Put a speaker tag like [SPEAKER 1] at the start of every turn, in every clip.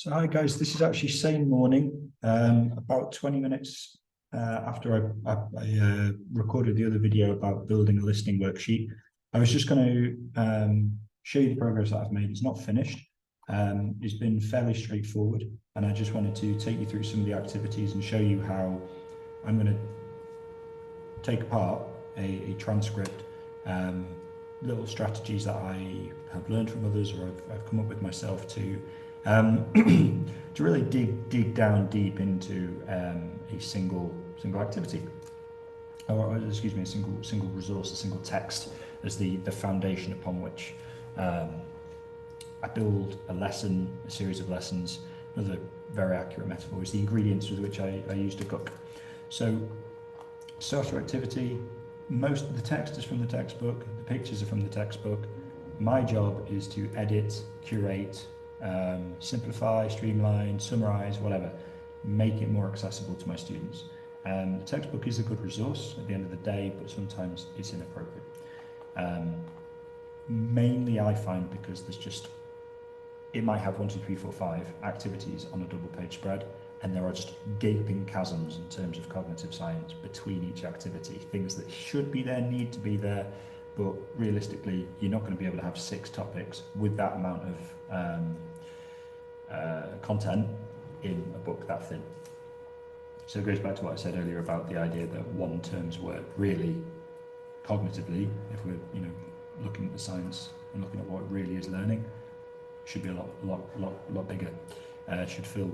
[SPEAKER 1] So hi guys, this is actually same morning, about 20 minutes after I recorded the other video about building a listening worksheet. I was just going to show you the progress that I've made. It's not finished. It's been fairly straightforward, and I just wanted to take you through some of the activities and show you how I'm going to take apart a transcript, little strategies that I have learned from others or I've come up with myself to to really dig down deep into a single activity, or excuse me, a single resource, a single text as the foundation upon which I build a lesson, a series of lessons. Another very accurate metaphor is the ingredients with which I use to cook. So, starter activity. Most of the text is from the textbook. The pictures are from the textbook. My job is to edit, curate, simplify, streamline, summarize, whatever, make it more accessible to my students. The textbook is a good resource at the end of the day, but sometimes it's inappropriate. Mainly I find because it might have 1, 2, 3, 4, 5 activities on a double page spread, and there are just gaping chasms in terms of cognitive science between each activity. Things that should be there, need to be there, but realistically, you're not going to be able to have 6 topics with that amount of content in a book that thin. So it goes back to what I said earlier about the idea that one term's work really, cognitively, if we're looking at the science and looking at what it really is learning, should be a lot bigger. Should fill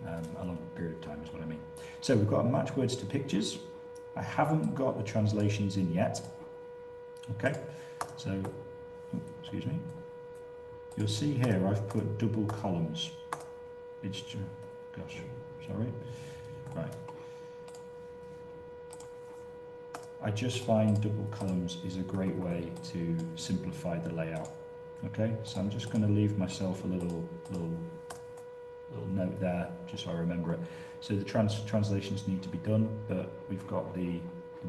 [SPEAKER 1] a long period of time is what I mean. So we've got to match words to pictures. I haven't got the translations in yet. Okay, so excuse me. You'll see here I've put double columns. It's just, gosh, sorry. Right. I just find double columns is a great way to simplify the layout. Okay, so I'm just going to leave myself a little note there, just so I remember it. So the translations need to be done, but we've got the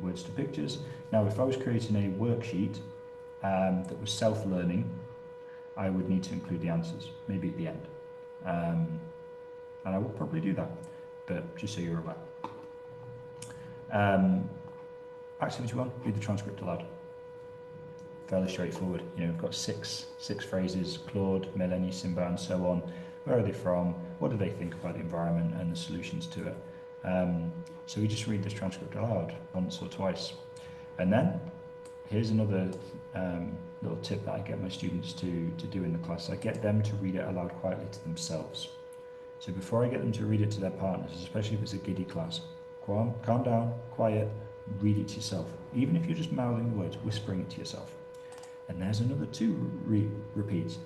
[SPEAKER 1] words to pictures. Now, if I was creating a worksheet that was self-learning, I would need to include the answers, maybe at the end. And I will probably do that, but just so you're aware. Activity 1, read the transcript aloud. Fairly straightforward. We've got six phrases: Claude, Melanie, Simba, and so on. Where are they from? What do they think about the environment and the solutions to it? So we just read this transcript aloud once or twice. And then, here's another little tip that I get my students to do in the class. I get them to read it aloud quietly to themselves. So before I get them to read it to their partners, especially if it's a giddy class, calm down, quiet, read it to yourself. Even if you're just mouthing the words, whispering it to yourself. And there's another 2 repeats.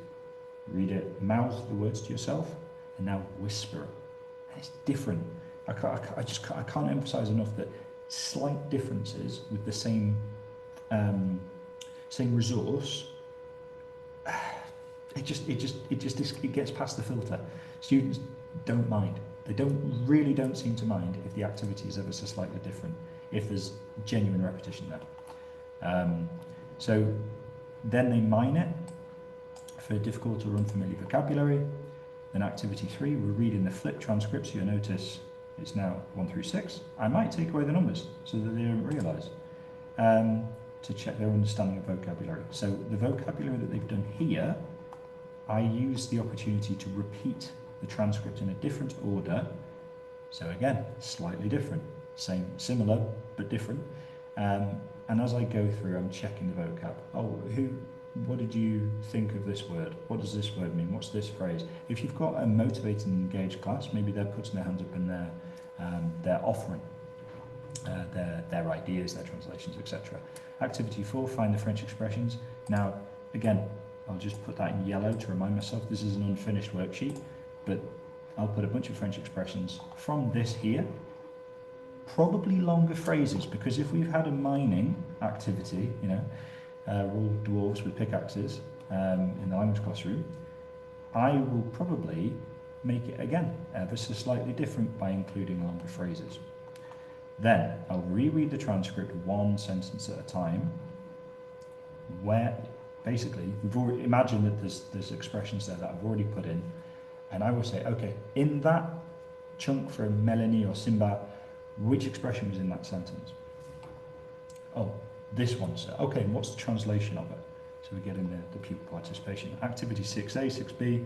[SPEAKER 1] Read it, mouth the words to yourself, and now whisper it. And it's different. I can't emphasize enough that slight differences with the same resource, it gets past the filter. Students don't mind. They really don't seem to mind if the activity is ever so slightly different, if there's genuine repetition there. So then they mine it for difficult or unfamiliar vocabulary. Then activity 3, we're reading the flipped transcript, so you'll notice it's now 1 through 6. I might take away the numbers so that they don't realise, to check their understanding of vocabulary. So the vocabulary that they've done here, I use the opportunity to repeat the transcript in a different order. So again, slightly different, similar, but different. And as I go through, I'm checking the vocab. What did you think of this word? What does this word mean? What's this phrase? If you've got a motivated and engaged class, maybe they're putting their hands up and they're offering their ideas, their translations, etc. Activity 4, find the French expressions. Now, again, I'll just put that in yellow to remind myself this is an unfinished worksheet, but I'll put a bunch of French expressions from this here. Probably longer phrases, because if we've had a mining activity, we're all dwarves with pickaxes in the language classroom, I will probably make it again ever so slightly different by including longer phrases. Then I'll reread the transcript 1 sentence at a time, where basically we've already imagined that there's expressions there that I've already put in, And I will say, okay, in that chunk from Melanie or Simba, which expression was in that sentence? Oh, this one, sir. Okay, and what's the translation of it? So we get in the pupil participation. Activity 6A, 6B.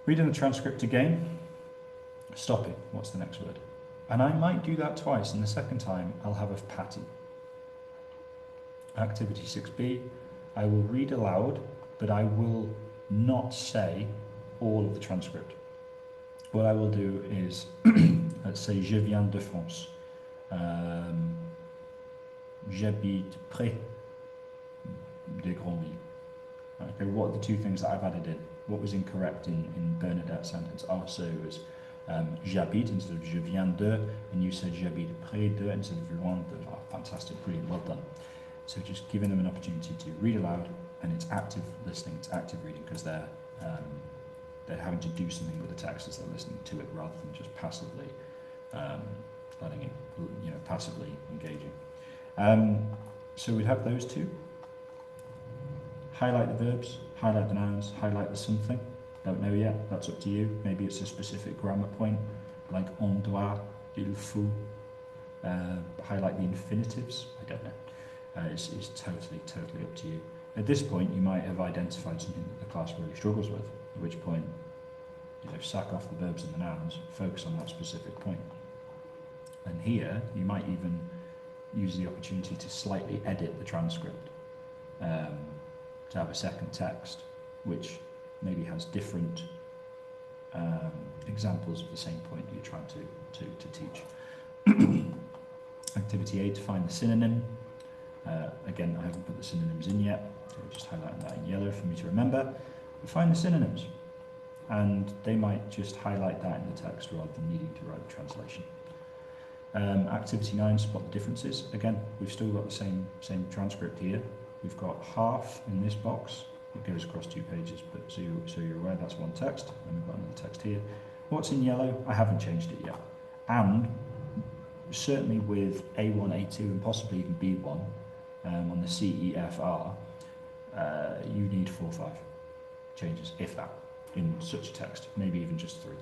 [SPEAKER 1] Reading the transcript again. Stopping. What's the next word? And I might do that twice, and the second time I'll have a pattern. Activity 6B. I will read aloud, but I will not say all of the transcript. What I will do is, let's say, je viens de France. J'habite près des grandes villes. Okay, what are the two things that I've added in? What was incorrect in Bernadette's sentence? Oh, so it was j'habite instead of je viens de, and you said j'habite près de instead of loin de. Oh, fantastic, brilliant, well done. So just giving them an opportunity to read aloud, and it's active listening, it's active reading, because they're having to do something with the text as they're listening to it, rather than just passively letting it, passively engaging. So we'd have those two. Highlight the verbs, highlight the nouns, highlight the something. Don't know yet, that's up to you. Maybe it's a specific grammar point, like on doit, il faut. Highlight the infinitives, I don't know. It's totally up to you. At this point, you might have identified something that the class really struggles with, at which point, sack off the verbs and the nouns, focus on that specific point. And here, you might even use the opportunity to slightly edit the transcript, to have a second text, which maybe has different examples of the same point you're trying to teach. Activity 8, to find the synonym. Again, I haven't put the synonyms in yet, so I'm just highlighting that in yellow for me to remember. But find the synonyms, and they might just highlight that in the text rather than needing to write the translation. Activity 9, spot the differences. Again, we've still got the same transcript here. We've got half in this box. It goes across 2 pages, but so you're aware that's one text, and we've got another text here. What's in yellow? I haven't changed it yet. And certainly with A1, A2, and possibly even B1, on the CEFR, you need 4 or 5 changes, if that, in such a text, maybe even just 3.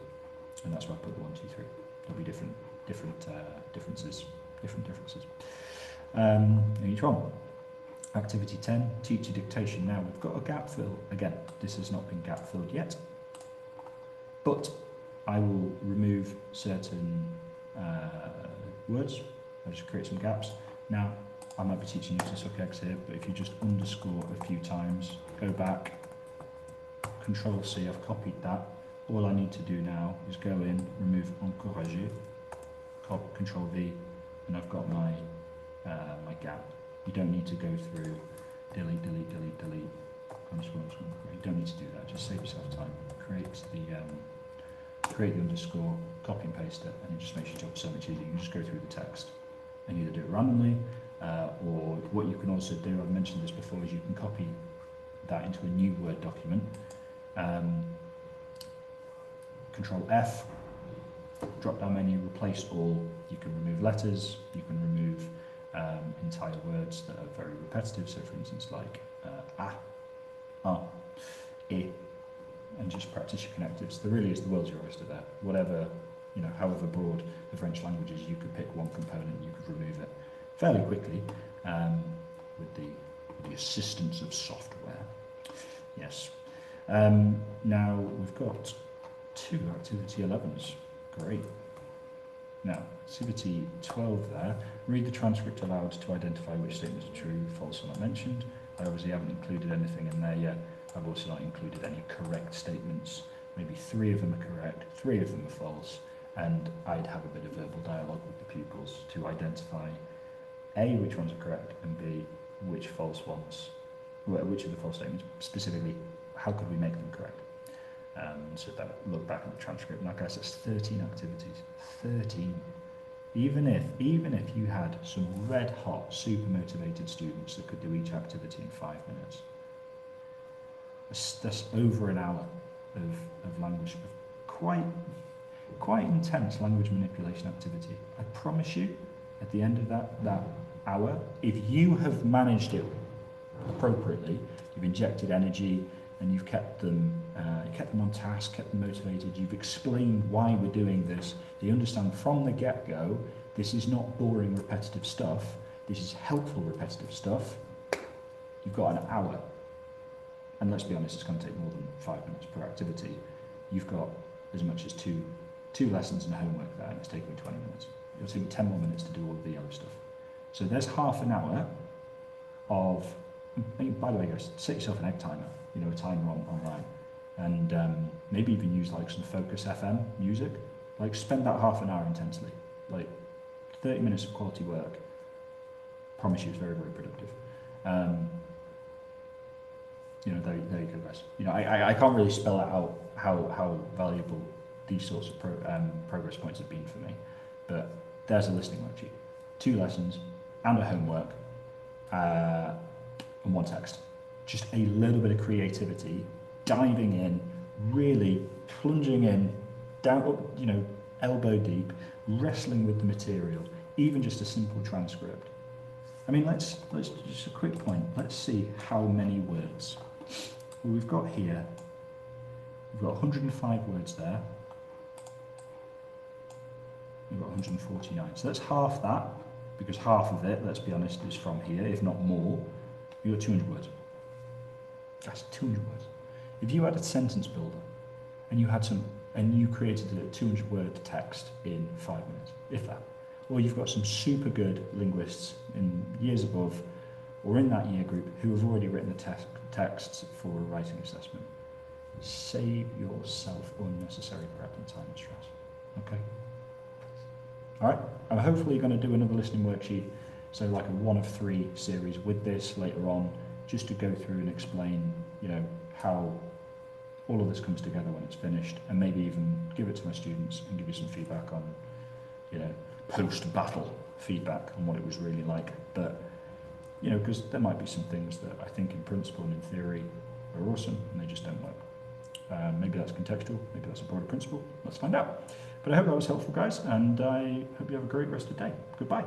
[SPEAKER 1] And that's why I put the 1, 2, 3. There'll be different differences in each one. Activity 10, teacher dictation. Now we've got a gap fill. Again, this has not been gap filled yet, but I will remove certain words. I'll just create some gaps. Now, I might be teaching you to suck eggs here, but if you just underscore a few times, go back, Control C, I've copied that. All I need to do now is go in, remove encourager, Control V, and I've got my my gap. You don't need to go through delete. You don't need to do that. Just save yourself time. Create the underscore, copy and paste it, and it just makes your job so much easier. You can just go through the text and either do it randomly, or what you can also do, I've mentioned this before, is you can copy that into a new Word document. Control F, drop down menu, replace all. You can remove letters, you can remove entire words that are very repetitive, so for instance like e, and just practice your connectives. There really is the world's your oyster there. Whatever, however broad the French language is, you could pick one component and you could remove it fairly quickly with the assistance of software. Yes. Now we've got 2 activity 11s. Great. Now, activity 12 there, read the transcript aloud to identify which statements are true, false, or not mentioned. I obviously haven't included anything in there yet. I've also not included any correct statements. Maybe 3 of them are correct, 3 of them are false, and I'd have a bit of verbal dialogue with the pupils to identify A, which ones are correct, and B, which of the false statements, specifically, how could we make them correct? So that look back at the transcript, and like I said, it's 13 activities. 13. Even if you had some red hot, super motivated students that could do each activity in 5 minutes, that's over an hour of language, of quite intense language manipulation activity. I promise you, at the end of that hour, if you have managed it appropriately, you've injected energy and you've kept them on task, kept them motivated, you've explained why we're doing this, they understand from the get-go, this is not boring repetitive stuff, this is helpful repetitive stuff, you've got an hour. And let's be honest, it's going to take more than 5 minutes per activity. You've got as much as two lessons and homework there, and it's taking me 20 minutes. It'll take me 10 more minutes to do all of the yellow stuff. So there's half an hour of, by the way guys, set yourself an egg timer, a timer online, and maybe even use like some Focus FM music. Like spend that half an hour intensely, like 30 minutes of quality work. Promise you it's very, very productive. There you go guys. I can't really spell out how valuable these sorts of progress points have been for me, but there's a listening worksheet, 2 lessons and a homework, and 1 text. Just a little bit of creativity, diving in, really plunging in, down, elbow deep, wrestling with the material, even just a simple transcript. I mean, let's just a quick point. Let's see how many words. Well, we've got 105 words there. We've got 149. So that's half that, because half of it, let's be honest, is from here, if not more. You've got 200 words. That's 200 words. If you had a sentence builder and you created a 200 word text in 5 minutes, if that, or you've got some super good linguists in years above or in that year group who have already written the texts for a writing assessment, save yourself unnecessary prep and time and stress. Okay? All right, I'm hopefully going to do another listening worksheet, so like a 1 of 3 series with this later on, just to go through and explain, how all of this comes together when it's finished, and maybe even give it to my students and give you some feedback on, post-battle feedback on what it was really like. But, because there might be some things that I think in principle and in theory are awesome and they just don't work. Maybe that's contextual, maybe that's a broader principle. Let's find out. But I hope that was helpful, guys, and I hope you have a great rest of the day. Goodbye.